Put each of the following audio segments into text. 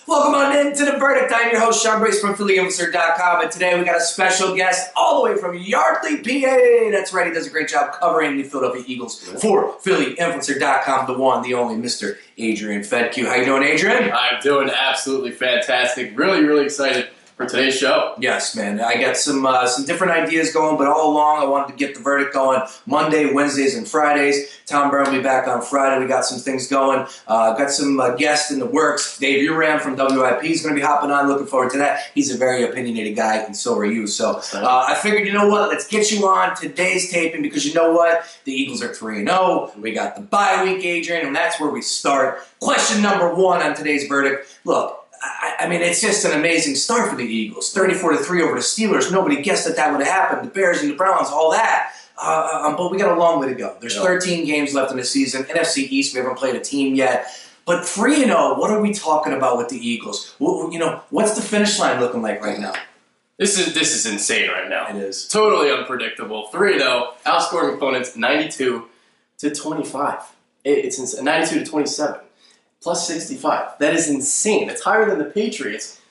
Welcome on into The Verdict. I'm your host, Sean Brace from PhillyInfluencer.com, and today we got a special guest all the way from Yardley, PA. That's right, he does a great job covering the Philadelphia Eagles for PhillyInfluencer.com, the one, the only, Mr. Adrian Fedkiw. How you doing, Adrian? I'm doing absolutely fantastic. Really excited for today's show. Yes, man. I got some different ideas going, but all along I wanted to get The Verdict going Monday, Wednesdays, and Fridays. Tom Brown will be back on Friday. We got some things going. Got some guests in the works. Dave Uram from WIP is going to be hopping on. Looking forward to that. He's a very opinionated guy, and so are you. So I figured, you know what? Let's get you on today's taping because you know what? The Eagles are 3-0. We got the bye week, Adrian, and that's where we start. Question number one on today's verdict. Look, I mean, it's just an amazing start for the Eagles. 34-3 over the Steelers. Nobody guessed that would have happened. The Bears and the Browns, all that. But we got a long way to go. There's 13 games left in the season. NFC East, we haven't played a team yet. But 3-0, what are we talking about with the Eagles? Well, you know, what's the finish line looking like right now? This is insane right now. It is. Totally unpredictable. 3-0, outscoring opponents 92-25. It's insane. 92-27. Plus 65. That is insane. It's higher than the Patriots.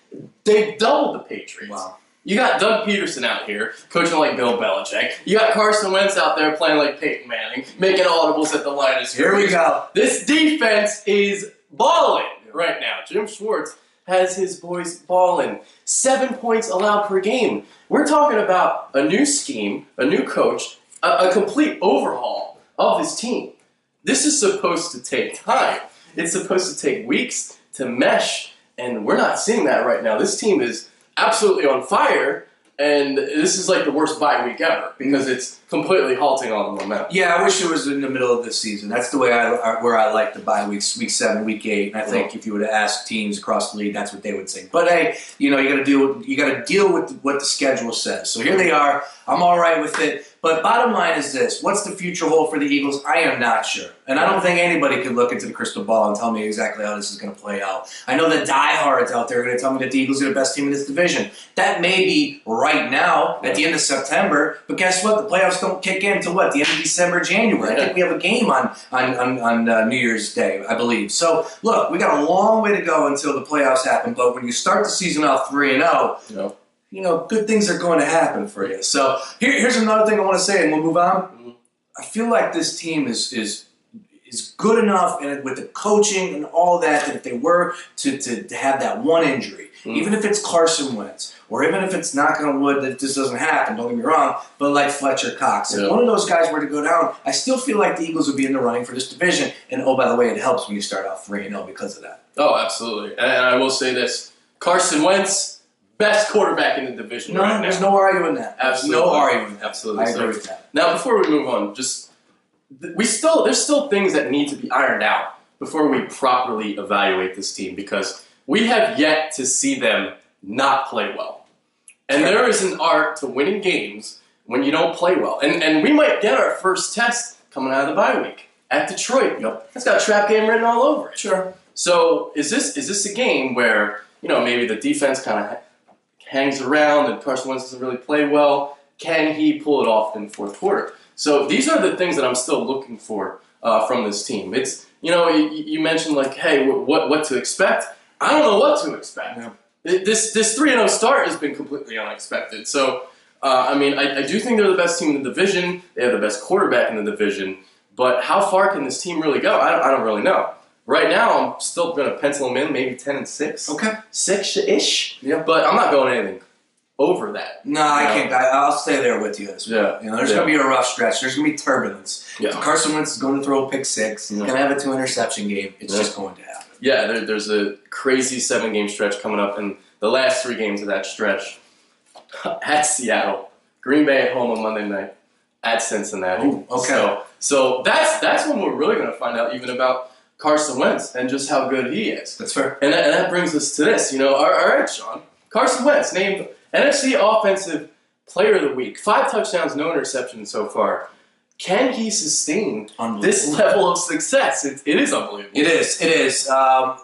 They've doubled the Patriots. Wow. You got Doug Peterson out here, coaching like Bill Belichick. You got Carson Wentz out there playing like Peyton Manning, making audibles at the line of scrimmage. Here we go. This defense is balling right now. Jim Schwartz has his boys balling. 7 points allowed per game. We're talking about a new scheme, a new coach, a complete overhaul of his team. This is supposed to take time. It's supposed to take weeks to mesh, and we're not seeing that right now. This team is absolutely on fire, and this is like the worst bye week ever because it's completely halting all the momentum. Yeah, I wish it was in the middle of the season. That's the way where I like the bye weeks, week 7, week 8. And I think if you were to ask teams across the league, that's what they would say. But hey, you know, you got to deal with what the schedule says. So here they are. I'm all right with it. But bottom line is this. What's the future hold for the Eagles? I am not sure. And I don't think anybody could look into the crystal ball and tell me exactly how this is going to play out. I know the diehards out there are going to tell me that the Eagles are the best team in this division. That may be right now at the end of September. But guess what? The playoffs don't kick in until what? The end of December, January. I think we have a game on New Year's Day, I believe. So, look, we got a long way to go until the playoffs happen. But when you start the season off 3-0, you know, good things are going to happen for you. So here's another thing I want to say, and we'll move on. Mm-hmm. I feel like this team is good enough, and with the coaching and all that if they were to have that one injury, even if it's Carson Wentz, or even if it's knock on wood that this doesn't happen, don't get me wrong, but like Fletcher Cox, if one of those guys were to go down, I still feel like the Eagles would be in the running for this division. And oh, by the way, it helps when you start out 3-0 because of that. Oh, absolutely. And I will say this. Carson Wentz, best quarterback in the division right now. There's no arguing that. Absolutely. No arguing that. Absolutely. I agree with that. Now, before we move on, there's still things that need to be ironed out before we properly evaluate this team because we have yet to see them not play well. And there is an art to winning games when you don't play well. And we might get our first test coming out of the bye week at Detroit. That's got a trap game written all over it. Sure. So is this a game where, you know, maybe the defense kind of hangs around and Carson Wentz doesn't really play well? Can he pull it off in the fourth quarter? So these are the things that I'm still looking for from this team. It's, you know, you mentioned like, hey, what to expect? I don't know what to expect. Yeah. This 3-0 start has been completely unexpected. So, I mean, I do think they're the best team in the division. They have the best quarterback in the division. But how far can this team really go? I don't really know. Right now, I'm still going to pencil them in, maybe 10-6. Okay. 6-ish. Yeah. But I'm not going anything over that. No, I can't. I'll stay there with you as well. You know, there's going to be a rough stretch. There's going to be turbulence. Yeah. Carson Wentz is going to throw a pick 6. He's going to have a 2-interception game. It's just going to happen. Yeah, there's a crazy 7-game stretch coming up, and the last 3 games of that stretch at Seattle, Green Bay at home on Monday night, at Cincinnati. Ooh, okay. So that's when we're really going to find out even about Carson Wentz and just how good he is. That's fair. And that brings us to this. You know, all right, Sean. Carson Wentz named NFC Offensive Player of the Week. 5 touchdowns, no interceptions so far. Can he sustain this level of success? It is unbelievable. It is.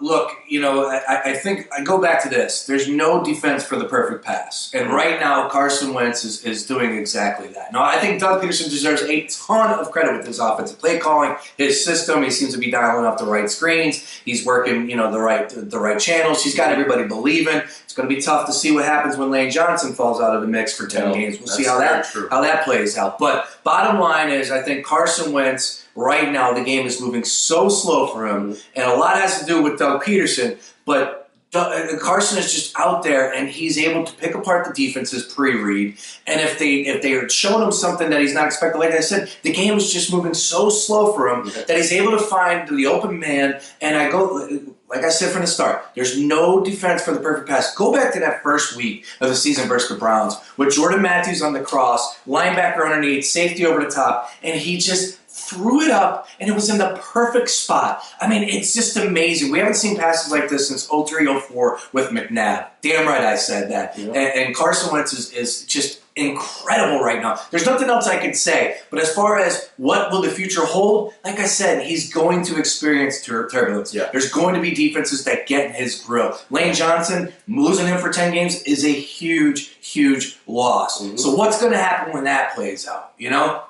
Look, I think I go back to this. There's no defense for the perfect pass. And right now, Carson Wentz is doing exactly that. Now, I think Doug Peterson deserves a ton of credit with his offensive play calling, his system. He seems to be dialing up the right screens. He's working, the right channels. He's got everybody believing. It's going to be tough to see what happens when Lane Johnson falls out of the mix for 10 games. We'll see how that plays out. But bottom line is, I think Carson Wentz, right now, the game is moving so slow for him, and a lot has to do with Doug Peterson, but Carson is just out there, and he's able to pick apart the defenses pre-read, and if they are showing him something that he's not expecting, like I said, the game is just moving so slow for him that he's able to find the open man, and like I said from the start, there's no defense for the perfect pass. Go back to that first week of the season versus the Browns with Jordan Matthews on the cross, linebacker underneath, safety over the top, and he just threw it up, and it was in the perfect spot. I mean, it's just amazing. We haven't seen passes like this since 03-04 with McNabb. Damn right I said that. Yeah. And Carson Wentz is just incredible right now. There's nothing else I can say. But as far as what will the future hold, like I said, he's going to experience turbulence. Yeah. There's going to be defenses that get in his grill. Lane Johnson, losing him for 10 games is a huge, huge loss. Mm-hmm. So what's going to happen when that plays out?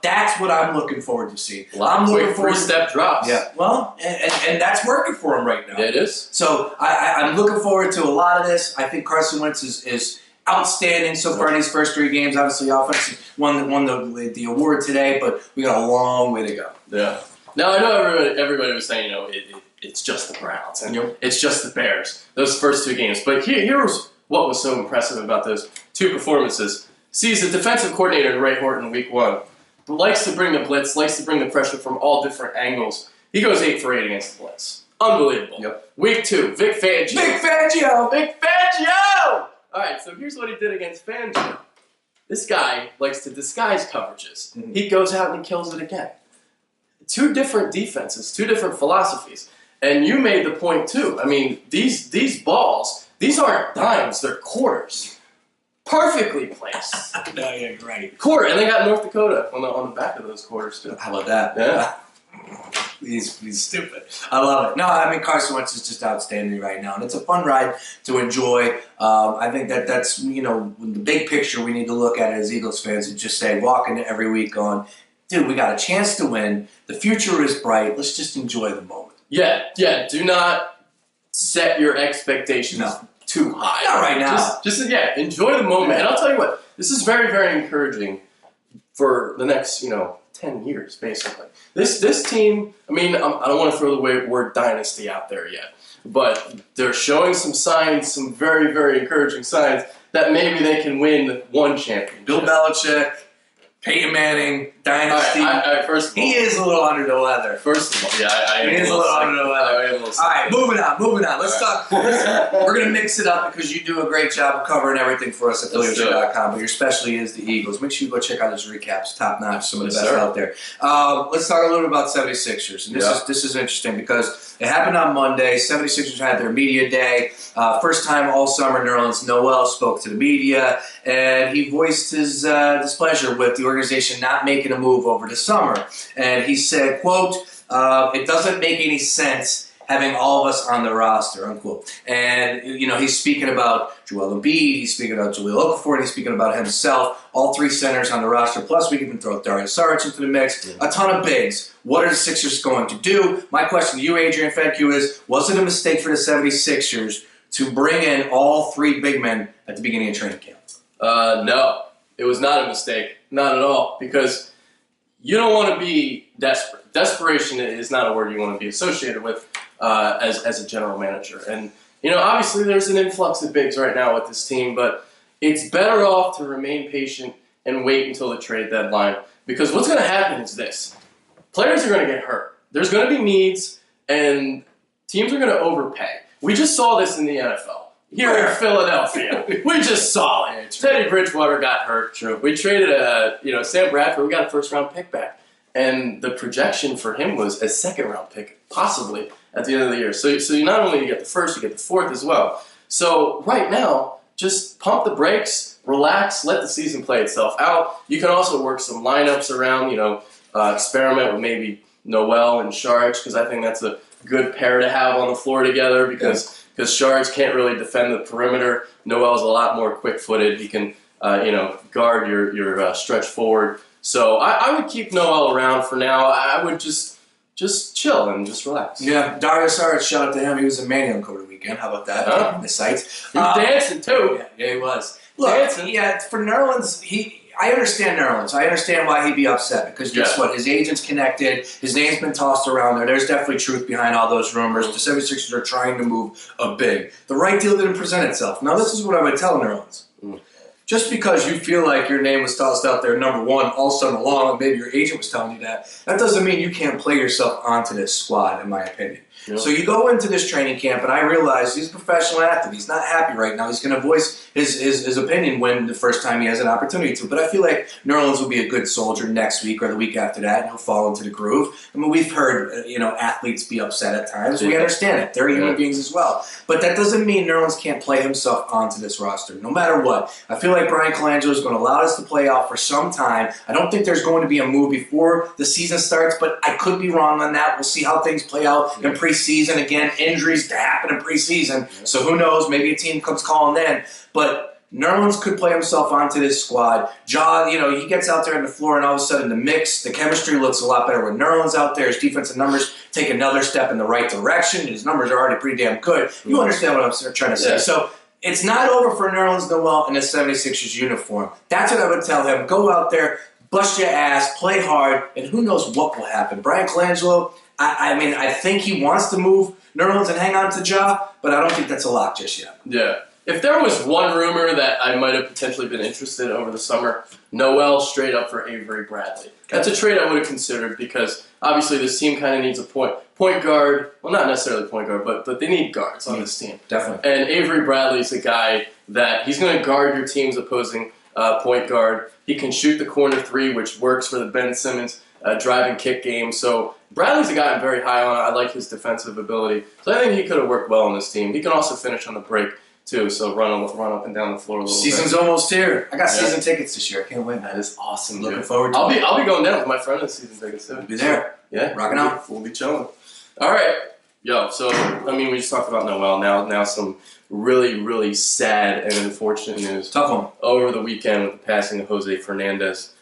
That's what I'm looking forward to see. I'm looking forward to three-step drops. Yeah. Well, and that's working for him right now. Yeah, it is. So I'm looking forward to a lot of this. I think Carson Wentz is outstanding so far in these first 3 games. Obviously, offense won the award today, but we got a long way to go. Yeah. Now, I know everybody was saying, it's just the Browns and it's just the Bears, those first 2 games. But here's what was so impressive about those 2 performances. Sees the defensive coordinator, Ray Horton, week 1, likes to bring the blitz, likes to bring the pressure from all different angles. He goes 8 for 8 against the blitz. Unbelievable. Yep. Week 2, Vic Fangio. Big Fangio! Big Fangio! All right, so here's what he did against Fangio. This guy likes to disguise coverages. Mm-hmm. He goes out and kills it again. 2 different defenses, 2 different philosophies. And you made the point, too. I mean, these balls, these aren't dimes, they're quarters. Perfectly placed. No, yeah, you're right. Quarter, and they got North Dakota on the back of those quarters, too. How about that? Yeah. He's stupid. I love it. No, I mean, Carson Wentz is just outstanding right now, and it's a fun ride to enjoy. I think that's, the big picture we need to look at as Eagles fans and just say, walk into every week going, dude, we got a chance to win. The future is bright. Let's just enjoy the moment. Yeah. Do not set your expectations too high. Not right now. Just enjoy the moment. And I'll tell you what, this is very, very encouraging for the next, 10 years, basically. This team, I mean, I don't want to throw the word dynasty out there yet, but they're showing some signs, some very, very encouraging signs that maybe they can win 1 championship. Bill Belichick, Peyton Manning, dynasty. All right, first of all, he is a little under the weather. First of all, I am. He is a little under the weather. All right, moving on. Let's talk. We're going to mix it up because you do a great job of covering everything for us at PhillyOcean.com, but your specialty is the Eagles. Make sure you go check out his recaps. Top notch, some of the best out there. Let's talk a little bit about 76ers. And this is interesting because it happened on Monday. 76ers had their media day. First time all summer, Nerlens Noel spoke to the media, and he voiced his displeasure with the organization not making a move over the summer. And he said, quote, it doesn't make any sense having all of us on the roster, unquote. And, he's speaking about Joel Embiid, he's speaking about Jahlil Okafor, and he's speaking about himself, all 3 centers on the roster. Plus, we can throw Darius Saric into the mix, a ton of bigs. What are the Sixers going to do? My question to you, Adrian Fedkiw, is, was it a mistake for the 76ers to bring in all 3 big men at the beginning of training camp? No, it was not a mistake. Not at all, because you don't want to be desperate. Desperation is not a word you want to be associated with as a general manager. And, obviously there's an influx of bigs right now with this team, but it's better off to remain patient and wait until the trade deadline, because what's going to happen is this. Players are going to get hurt. There's going to be needs, and teams are going to overpay. We just saw this in the NFL. Here in Philadelphia, we just saw it. Teddy Bridgewater got hurt. True. We traded Sam Bradford. We got a first-round pick back, and the projection for him was a second-round pick, possibly at the end of the year. So you not only get the first, you get the fourth as well. So right now, just pump the brakes, relax, let the season play itself out. You can also work some lineups around, experiment with maybe Noel and Saric, because I think that's a good pair to have on the floor together because Saric can't really defend the perimeter. Noel's a lot more quick-footed. He can guard your stretch forward. So I would keep Noel around for now. I would just chill and just relax. Yeah, Dario Saric, shout out to him. He was a Manion over the weekend. How about that? The sites. He was dancing too. Yeah, he was. Look, for Nerlens, I understand Nerlens. I understand why he'd be upset because guess what? His agent's connected. His name's been tossed around there. There's definitely truth behind all those rumors. The 76ers are trying to move a big. The right deal didn't present itself. Now, this is what I would tell Nerlens. Just because you feel like your name was tossed out there number one all summer long, and maybe your agent was telling you that doesn't mean you can't play yourself onto this squad, in my opinion. Yep. So you go into this training camp, and I realize he's a professional athlete. He's not happy right now. He's going to voice his opinion when the first time he has an opportunity to. But I feel like Nerlens will be a good soldier next week or the week after that, and he'll fall into the groove. I mean, we've heard athletes be upset at times. We understand it. They're human beings as well. But that doesn't mean Nerlens can't play himself onto this roster, no matter what. I feel like Brian Colangelo is going to allow this to play out for some time. I don't think there's going to be a move before the season starts, but I could be wrong on that. We'll see how things play out in preseason. Again, injuries to happen in preseason, so who knows? Maybe a team comes calling then. But Nerlens could play himself onto this squad. Ja, he gets out there on the floor, and all of a sudden the mix, the chemistry looks a lot better with Nerlens out there. His defensive numbers take another step in the right direction. His numbers are already pretty damn good. You understand what I'm trying to say. So it's not over for Nerlens Noel in the 76ers uniform. That's what I would tell him. Go out there, bust your ass, play hard, and who knows what will happen. Brian Colangelo, I think he wants to move Nerlens and hang on to Ja, but I don't think that's a lock just yet. Yeah. If there was one rumor that I might have potentially been interested in over the summer, Noel straight up for Avery Bradley. That's a trade I would have considered because obviously this team kind of needs a point guard. Well, not necessarily point guard, but they need guards on this team. Definitely. And Avery Bradley's a guy that he's going to guard your team's opposing point guard. He can shoot the corner three, which works for the Ben Simmons drive and kick game. So Bradley's a guy I'm very high on. I like his defensive ability. So I think he could have worked well on this team. He can also finish on the break too, so run up and down the floor a little bit. Season's almost here. I got season tickets this year. I can't wait. That is awesome. Looking forward to it. I'll be going down with my friend with season tickets too. We'll be there. Yeah. Rocking out. We'll be chilling. All right. Yo, so, we just talked about Noel. Now some really, really sad and unfortunate news. Tough one. Over the weekend with the passing of Jose Fernandez.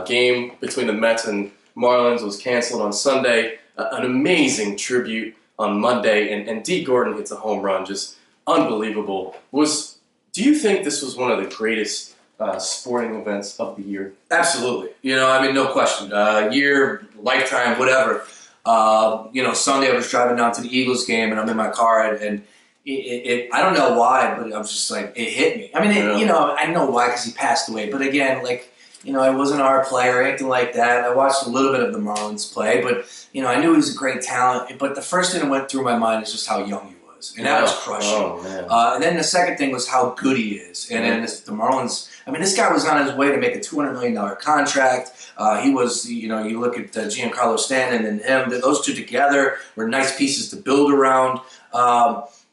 Game between the Mets and Marlins was canceled on Sunday. An amazing tribute on Monday, and D. Gordon hits a home run. Just unbelievable. Do you think this was one of the greatest sporting events of the year? Absolutely. No question. Year, lifetime, whatever. Sunday I was driving down to the Eagles game, and I'm in my car, and it I don't know why, but I was just like, it hit me. I know why because he passed away. But again, I wasn't our player or anything like that. I watched a little bit of the Marlins play, but, I knew he was a great talent. But the first thing that went through my mind is just how young he was. And that was crushing. Oh, man. And then the second thing was how good he is. And then the Marlins, this guy was on his way to make a $200 million contract. He was, you look at Giancarlo Stanton and him, those two together were nice pieces to build around.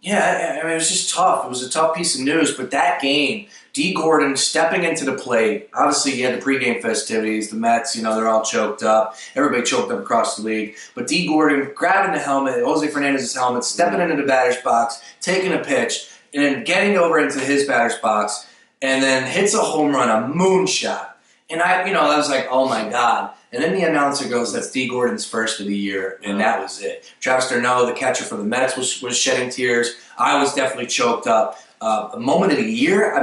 It was just tough. It was a tough piece of news. But that game, D. Gordon stepping into the plate. Obviously, he had the pregame festivities. The Mets, they're all choked up. Everybody choked up across the league. But D. Gordon grabbing the helmet, Jose Fernandez's helmet, stepping into the batter's box, taking a pitch, and then getting over into his batter's box, and then hits a home run, a moonshot. And I was like, oh my God. And then the announcer goes, that's D. Gordon's first of the year, and that was it. Travis d'Arnaud, the catcher for the Mets, was shedding tears. I was definitely choked up. A moment of the year,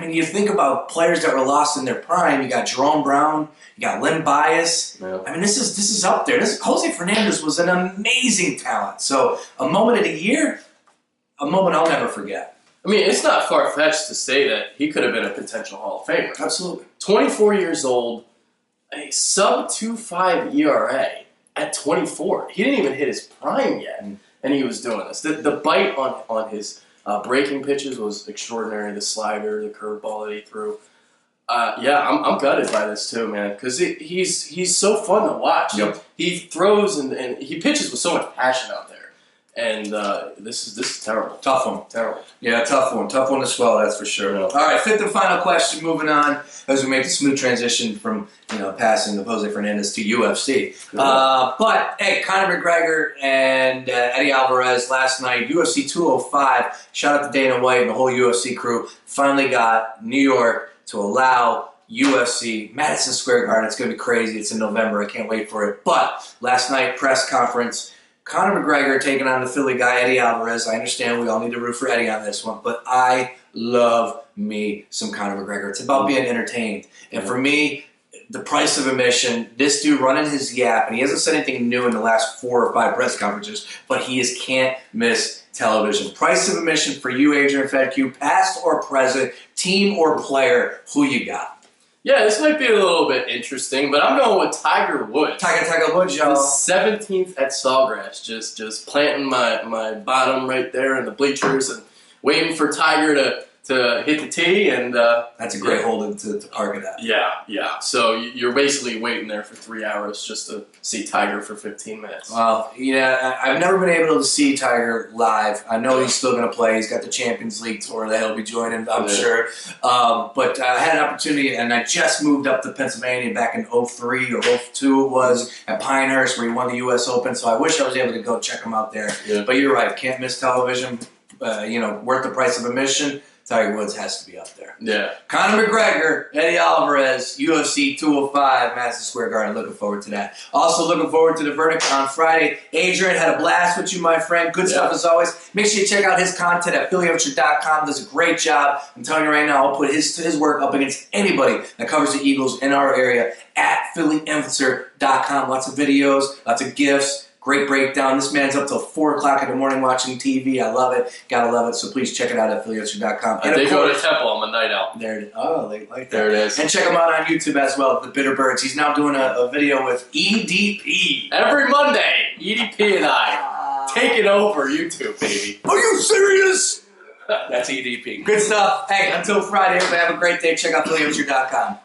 you think about players that were lost in their prime. You got Jerome Brown, you got Len Bias. Yeah. This is up there. Jose Fernandez was an amazing talent. So a moment of the year, a moment I'll never forget. It's not far-fetched to say that he could have been a potential Hall of Famer. Absolutely. 24 years old, a sub-2.5 ERA at 24. He didn't even hit his prime yet, and he was doing this. The bite on his breaking pitches was extraordinary. The slider, the curveball that he threw. I'm gutted by this too, man, because he's so fun to watch. Yep. He throws and he pitches with so much passion out there. And this is terrible. Tough one. Terrible. Yeah, tough one. Tough one to swallow, that's for sure. Yeah. All right, fifth and final question, moving on as we make the smooth transition from, passing of Jose Fernandez to UFC. But, hey, Conor McGregor and Eddie Alvarez last night, UFC 205, shout out to Dana White and the whole UFC crew, finally got New York to allow UFC, Madison Square Garden. It's going to be crazy. It's in November. I can't wait for it. But last night, press conference, Conor McGregor taking on the Philly guy, Eddie Alvarez. I understand we all need to root for Eddie on this one, but I love me some Conor McGregor. It's about being entertained. And for me, the price of admission, this dude running his yap, and he hasn't said anything new in the last 4 or 5 press conferences, but he is can't miss television. Price of admission for you, Adrian Fedkiw, past or present, team or player, who you got? Yeah, this might be a little bit interesting, but I'm going with Tiger Woods. Tiger Woods, y'all. The 17th at Sawgrass, just planting my bottom right there in the bleachers and waiting for Tiger to hit the tee. And that's a great hold to park it at. Yeah. So you're basically waiting there for 3 hours just to see Tiger for 15 minutes. Well, I've never been able to see Tiger live. I know he's still going to play. He's got the Champions League tour that he'll be joining, I'm sure. But I had an opportunity, and I just moved up to Pennsylvania back in 03 or 02 it was, at Pinehurst, where he won the U.S. Open. So I wish I was able to go check him out there. Yeah. But you're right. Can't miss television. Worth the price of admission. Tiger Woods has to be up there. Yeah. Conor McGregor, Eddie Alvarez, UFC 205, Madison Square Garden. Looking forward to that. Also looking forward to the verdict on Friday. Adrian had a blast with you, my friend. Good stuff as always. Make sure you check out his content at PhillyAmateur.com. Does a great job. I'm telling you right now, I'll put his work up against anybody that covers the Eagles in our area at PhillyAmateur.com. Lots of videos, lots of GIFs. Great breakdown. This man's up till 4 o'clock in the morning watching TV. I love it. Gotta love it. So please check it out at PhillyAmateur.com. And they go to Temple. I'm a night out. There it is. Oh, they like that. There it is. And check him out on YouTube as well, The Bitter Birds. He's now doing a video with EDP. Every Monday, EDP and I taking over YouTube, baby. Are you serious? That's EDP. Good stuff. Hey, until Friday, everybody have a great day. Check out PhillyAmateur.com.